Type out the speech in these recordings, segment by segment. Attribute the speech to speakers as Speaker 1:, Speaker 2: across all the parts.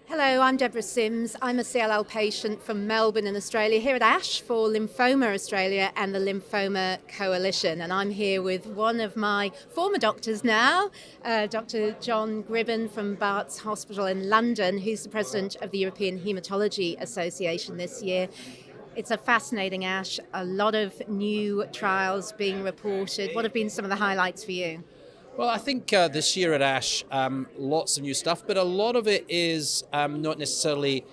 Speaker 1: Hello, I'm Deborah Sims. I'm a CLL patient from Melbourne in Australia, here at ASH for Lymphoma Australia and the Lymphoma Coalition. And I'm here with one of my former doctors now, Dr John Gribben from Barts Hospital in London, who's the president of the European Haematology Association this year. It's a fascinating ASH, a lot of new trials being reported. What have been some of the highlights for you?
Speaker 2: Well, I think this year at ASH, lots of new stuff, but a lot of it is not necessarily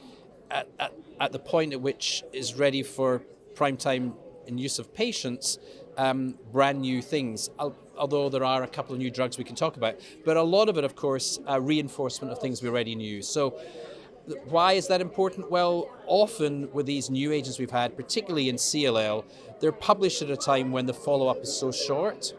Speaker 2: at the point at which is ready for prime time in use of patients, brand new things, although there are a couple of new drugs we can talk about. But a lot of it, of course, reinforcement of things we already knew. So why is that important? Well, often with these new agents we've had, particularly in CLL, they're published at a time when the follow-up is so short.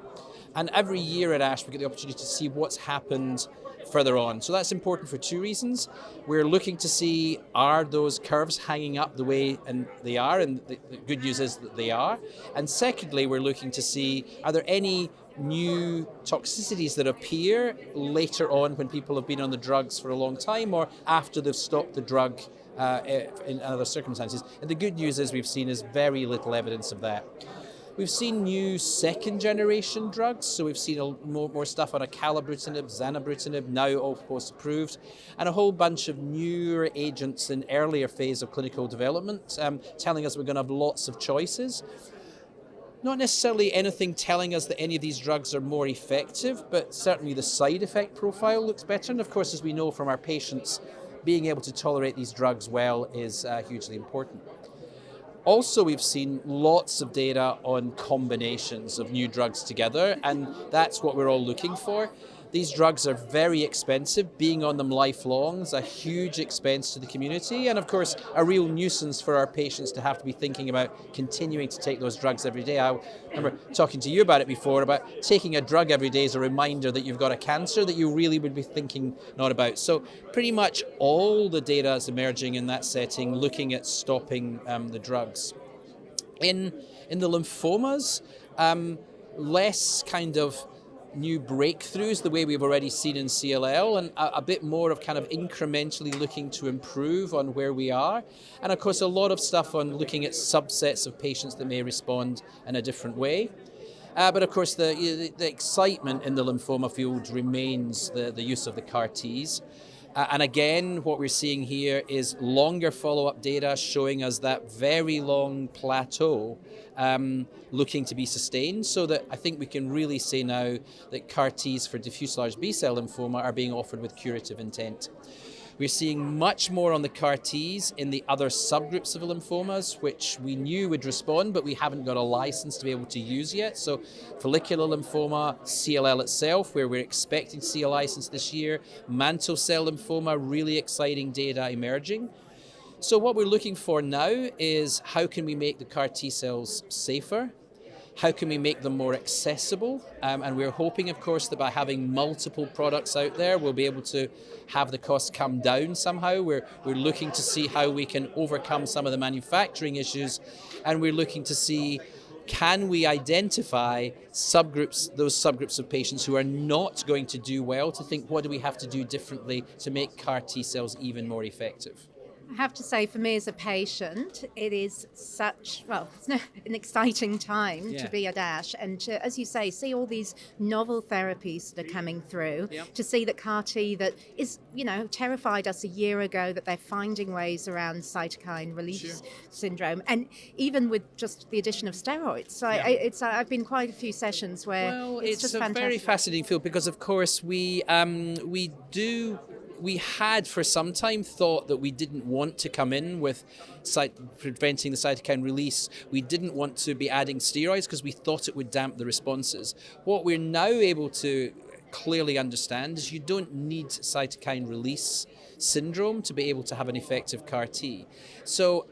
Speaker 2: And every year at ASH, we get the opportunity to see what's happened further on. So that's important for two reasons. We're looking to see, are those curves hanging up the way they are? And the good news is that they are. And secondly, we're looking to see, are there any new toxicities that appear later on when people have been on the drugs for a long time or after they've stopped the drug in other circumstances? And the good news is we've seen is very little evidence of that. We've seen new second-generation drugs, so we've seen more stuff on acalabrutinib, zanubrutinib, now all post-approved, and a whole bunch of newer agents in earlier phase of clinical development, telling us we're going to have lots of choices. Not necessarily anything telling us that any of these drugs are more effective, but certainly the side effect profile looks better, and of course, as we know from our patients, being able to tolerate these drugs well is hugely important. Also, we've seen lots of data on combinations of new drugs together, and that's what we're all looking for. These drugs are very expensive. Being on them lifelong is a huge expense to the community, and of course, a real nuisance for our patients to have to be thinking about continuing to take those drugs every day. I remember talking to you about it before, about taking a drug every day as a reminder that you've got a cancer that you really would be thinking not about. So pretty much all the data is emerging in that setting, looking at stopping the drugs. In the lymphomas, less kind of new breakthroughs the way we've already seen in CLL, and a bit more of kind of incrementally looking to improve on where we are. And of course a lot of stuff on looking at subsets of patients that may respond in a different way. But of course the excitement in the lymphoma field remains the use of the CAR-Ts. And again, what we're seeing here is longer follow-up data showing us that very long plateau looking to be sustained, so that I think we can really say now that CAR-Ts for diffuse large B-cell lymphoma are being offered with curative intent. We're seeing much more on the CAR-Ts in the other subgroups of lymphomas, which we knew would respond, but we haven't got a license to be able to use yet. So follicular lymphoma, CLL itself, where we're expecting to see a license this year, mantle cell lymphoma, really exciting data emerging. So what we're looking for now is how can we make the CAR-T cells safer? How can we make them more accessible? And we're hoping, of course, that by having multiple products out there, we'll be able to have the costs come down somehow. We're looking to see how we can overcome some of the manufacturing issues, and we're looking to see, can we identify subgroups, those subgroups of patients who are not going to do well, to think what do we have to do differently to make CAR-T cells even more effective?
Speaker 1: I have to say, for me as a patient, it is such, it's an exciting time to be at ASH and to, as you say, see all these novel therapies that are coming through, to see that CAR-T that is, terrified us a year ago, that they're finding ways around cytokine release syndrome, and even with just the addition of steroids. So I've been quite a few sessions where it's just fantastic.
Speaker 2: It's a very fascinating field because, of course, we had for some time thought that we didn't want to come in with preventing the cytokine release. We didn't want to be adding steroids because we thought it would damp the responses. What we're now able to clearly understand is you don't need cytokine release syndrome to be able to have an effective CAR-T. So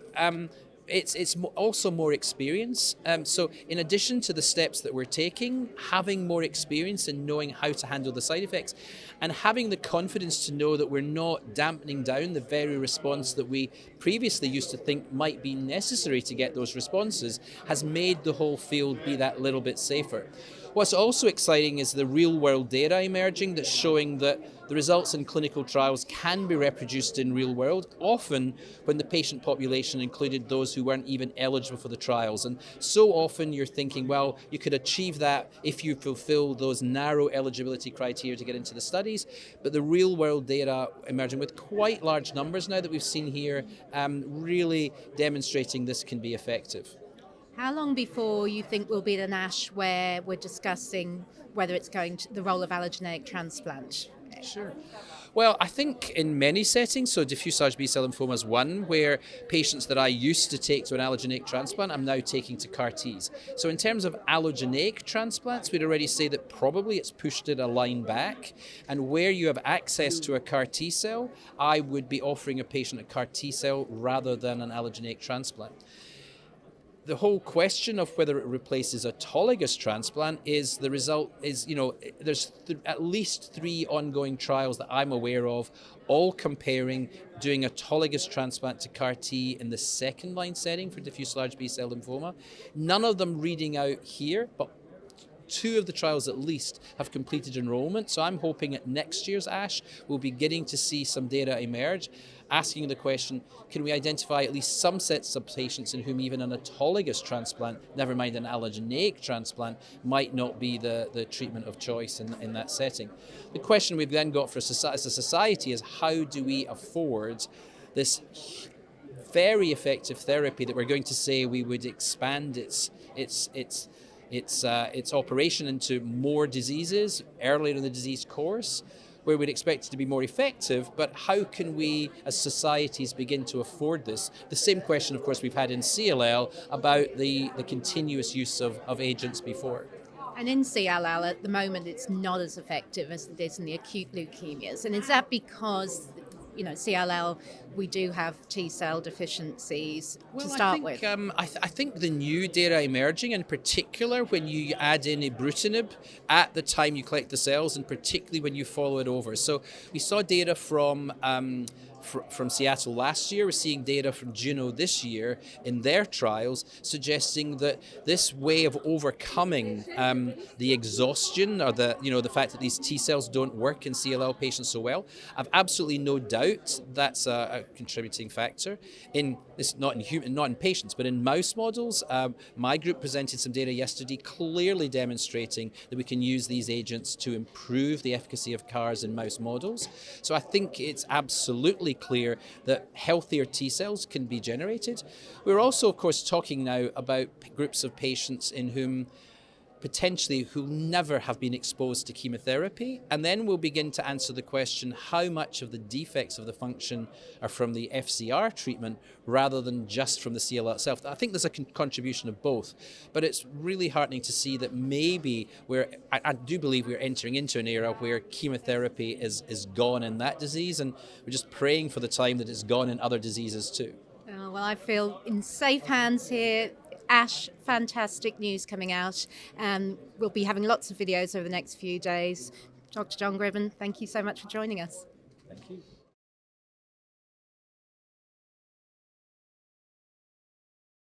Speaker 2: it's also more experience. So in addition to the steps that we're taking, having more experience in knowing how to handle the side effects and having the confidence to know that we're not dampening down the very response that we previously used to think might be necessary to get those responses has made the whole field be that little bit safer. What's also exciting is the real-world data emerging that's showing that the results in clinical trials can be reproduced in real world, often when the patient population included those who weren't even eligible for the trials. And so often you're thinking, well, you could achieve that if you fulfill those narrow eligibility criteria to get into the studies, but the real world data emerging with quite large numbers now that we've seen here, really demonstrating this can be effective.
Speaker 1: How long before you think we'll be at an ASH where we're discussing whether it's going to the role of allogeneic transplant?
Speaker 2: Sure. Well, I think in many settings, so diffuse large B-cell lymphoma is one, where patients that I used to take to an allogeneic transplant, I'm now taking to CAR-Ts. So in terms of allogeneic transplants, we'd already say that probably it's pushed it a line back. And where you have access to a CAR-T cell, I would be offering a patient a CAR-T cell rather than an allogeneic transplant. The whole question of whether it replaces autologous transplant is the result is, there's at least 3 ongoing trials that I'm aware of, all comparing doing autologous transplant to CAR-T in the second line setting for diffuse large B-cell lymphoma. None of them reading out here, but 2 of the trials at least have completed enrollment. So I'm hoping at next year's ASH we'll be getting to see some data emerge, asking the question, can we identify at least some sets of patients in whom even an autologous transplant, never mind an allogeneic transplant, might not be the treatment of choice in that setting. The question we've then got for as a society is, how do we afford this very effective therapy that we're going to say we would expand its operation into more diseases earlier in the disease course, where we'd expect it to be more effective, but how can we as societies begin to afford this? The same question, of course, we've had in CLL about the continuous use of agents before.
Speaker 1: And in CLL at the moment it's not as effective as it is in the acute leukemias. And is that because CLL, we do have T-cell deficiencies to start with?
Speaker 2: I think the new data emerging, in particular when you add in ibrutinib at the time you collect the cells, and particularly when you follow it over. So we saw data from Seattle last year. We're seeing data from Juno this year in their trials, suggesting that this way of overcoming the exhaustion or the fact that these T cells don't work in CLL patients so well, I've absolutely no doubt that's a contributing factor. Not in patients, but in mouse models. My group presented some data yesterday, clearly demonstrating that we can use these agents to improve the efficacy of CARs in mouse models. So I think it's absolutely clear that healthier T cells can be generated. We're also, of course, talking now about groups of patients who never have been exposed to chemotherapy, and then we'll begin to answer the question, how much of the defects of the function are from the FCR treatment rather than just from the CLL itself. I think there's a contribution of both, but it's really heartening to see that maybe I do believe we're entering into an era where chemotherapy is gone in that disease, and we're just praying for the time that it's gone in other diseases too.
Speaker 1: Well, I feel in safe hands here. ASH, fantastic news coming out, and we'll be having lots of videos over the next few days. Dr. John Gribben, thank you so much for joining us.
Speaker 2: Thank you.